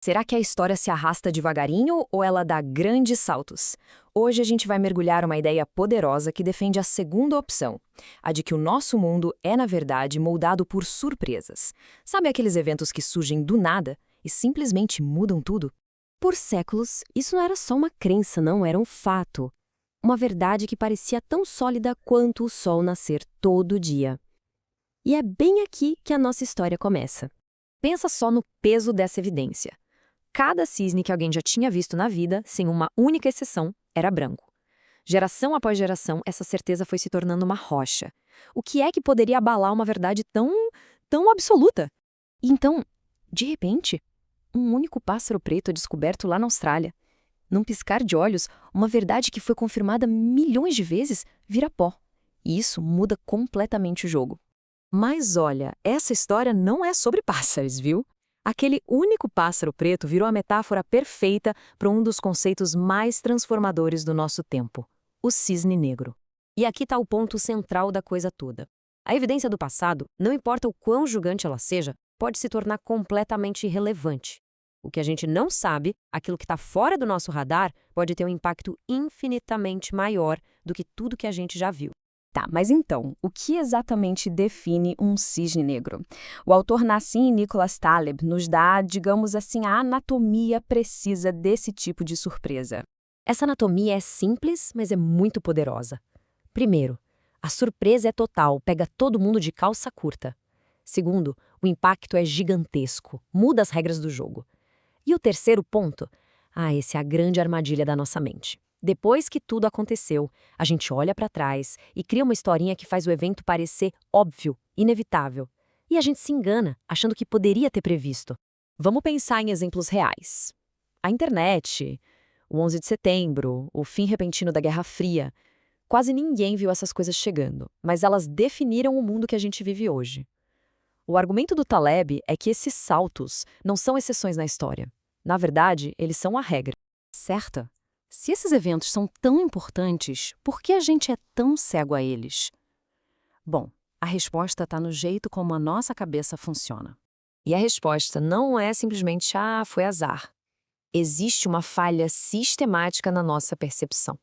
Será que a história se arrasta devagarinho ou ela dá grandes saltos? Hoje a gente vai mergulhar uma ideia poderosa que defende a segunda opção, a de que o nosso mundo é, na verdade, moldado por surpresas. Sabe aqueles eventos que surgem do nada e simplesmente mudam tudo? Por séculos, isso não era só uma crença, não, era um fato. Uma verdade que parecia tão sólida quanto o sol nascer todo dia. E é bem aqui que a nossa história começa. Pensa só no peso dessa evidência. Cada cisne que alguém já tinha visto na vida, sem uma única exceção, era branco. Geração após geração, essa certeza foi se tornando uma rocha. O que é que poderia abalar uma verdade tão absoluta? E então, de repente, um único pássaro preto é descoberto lá na Austrália. Num piscar de olhos, uma verdade que foi confirmada milhões de vezes vira pó. E isso muda completamente o jogo. Mas olha, essa história não é sobre pássaros, viu? Aquele único pássaro preto virou a metáfora perfeita para um dos conceitos mais transformadores do nosso tempo, o cisne negro. E aqui está o ponto central da coisa toda. A evidência do passado, não importa o quão julgante ela seja, pode se tornar completamente irrelevante. O que a gente não sabe, aquilo que está fora do nosso radar, pode ter um impacto infinitamente maior do que tudo que a gente já viu. Tá, mas então, o que exatamente define um cisne negro? O autor Nassim Nicholas Taleb nos dá, digamos assim, a anatomia precisa desse tipo de surpresa. Essa anatomia é simples, mas é muito poderosa. Primeiro, a surpresa é total, pega todo mundo de calça curta. Segundo, o impacto é gigantesco, muda as regras do jogo. E o terceiro ponto? Essa é a grande armadilha da nossa mente. Depois que tudo aconteceu, a gente olha para trás e cria uma historinha que faz o evento parecer óbvio, inevitável. E a gente se engana, achando que poderia ter previsto. Vamos pensar em exemplos reais. A internet, o 11 de setembro, o fim repentino da Guerra Fria. Quase ninguém viu essas coisas chegando, mas elas definiram o mundo que a gente vive hoje. O argumento do Taleb é que esses saltos não são exceções na história. Na verdade, eles são a regra. Certa? Se esses eventos são tão importantes, por que a gente é tão cego a eles? Bom, a resposta está no jeito como a nossa cabeça funciona. E a resposta não é simplesmente, foi azar. Existe uma falha sistemática na nossa percepção.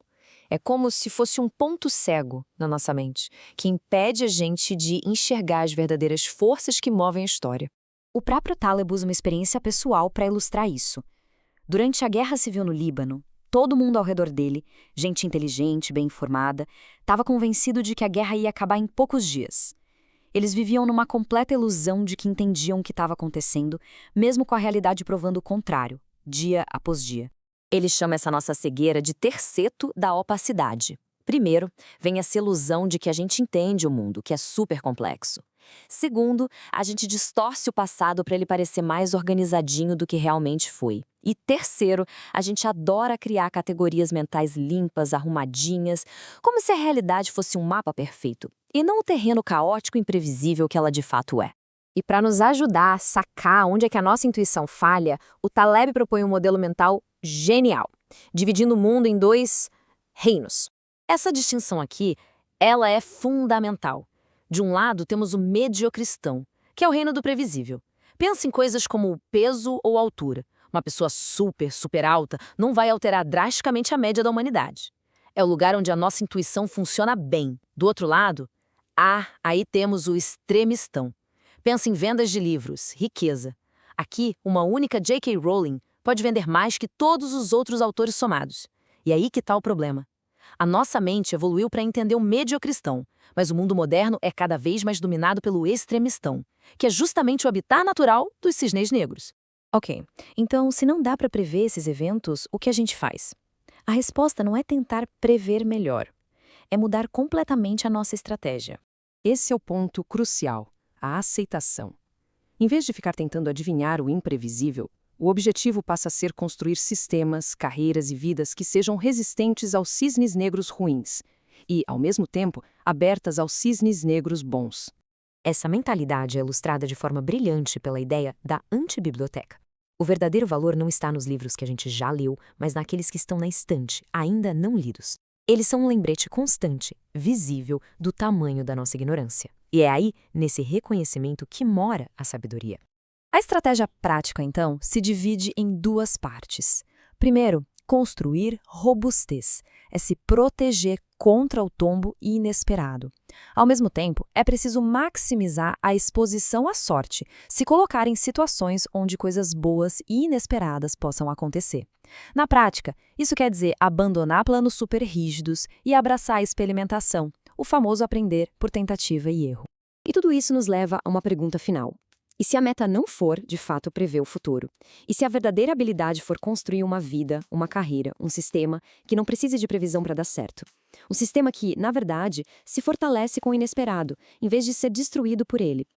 É como se fosse um ponto cego na nossa mente, que impede a gente de enxergar as verdadeiras forças que movem a história. O próprio Taleb usa uma experiência pessoal para ilustrar isso. Durante a Guerra Civil no Líbano, todo mundo ao redor dele, gente inteligente, bem informada, estava convencido de que a guerra ia acabar em poucos dias. Eles viviam numa completa ilusão de que entendiam o que estava acontecendo, mesmo com a realidade provando o contrário, dia após dia. Ele chama essa nossa cegueira de terceto da opacidade. Primeiro, vem essa ilusão de que a gente entende o mundo, que é super complexo. Segundo, a gente distorce o passado para ele parecer mais organizadinho do que realmente foi. E terceiro, a gente adora criar categorias mentais limpas, arrumadinhas, como se a realidade fosse um mapa perfeito, e não o terreno caótico e imprevisível que ela de fato é. E para nos ajudar a sacar onde é que a nossa intuição falha, o Taleb propõe um modelo mental genial, dividindo o mundo em dois reinos. Essa distinção aqui, ela é fundamental. De um lado, temos o mediocristão, que é o reino do previsível. Pensa em coisas como peso ou altura. Uma pessoa super alta não vai alterar drasticamente a média da humanidade. É o lugar onde a nossa intuição funciona bem. Do outro lado, aí temos o extremistão. Pensa em vendas de livros, riqueza. Aqui, uma única J.K. Rowling pode vender mais que todos os outros autores somados. E aí que está o problema. A nossa mente evoluiu para entender o mediocristão, mas o mundo moderno é cada vez mais dominado pelo extremistão, que é justamente o habitat natural dos cisnes negros. Ok, então se não dá para prever esses eventos, o que a gente faz? A resposta não é tentar prever melhor, é mudar completamente a nossa estratégia. Esse é o ponto crucial, a aceitação. Em vez de ficar tentando adivinhar o imprevisível, o objetivo passa a ser construir sistemas, carreiras e vidas que sejam resistentes aos cisnes negros ruins e, ao mesmo tempo, abertas aos cisnes negros bons. Essa mentalidade é ilustrada de forma brilhante pela ideia da antibiblioteca. O verdadeiro valor não está nos livros que a gente já leu, mas naqueles que estão na estante, ainda não lidos. Eles são um lembrete constante, visível, do tamanho da nossa ignorância. E é aí, nesse reconhecimento, que mora a sabedoria. A estratégia prática, então, se divide em duas partes. Primeiro, construir robustez, é se proteger contra o tombo inesperado. Ao mesmo tempo, é preciso maximizar a exposição à sorte, se colocar em situações onde coisas boas e inesperadas possam acontecer. Na prática, isso quer dizer abandonar planos super rígidos e abraçar a experimentação, o famoso aprender por tentativa e erro. E tudo isso nos leva a uma pergunta final. E se a meta não for, de fato, prever o futuro? E se a verdadeira habilidade for construir uma vida, uma carreira, um sistema que não precise de previsão para dar certo? Um sistema que, na verdade, se fortalece com o inesperado, em vez de ser destruído por ele.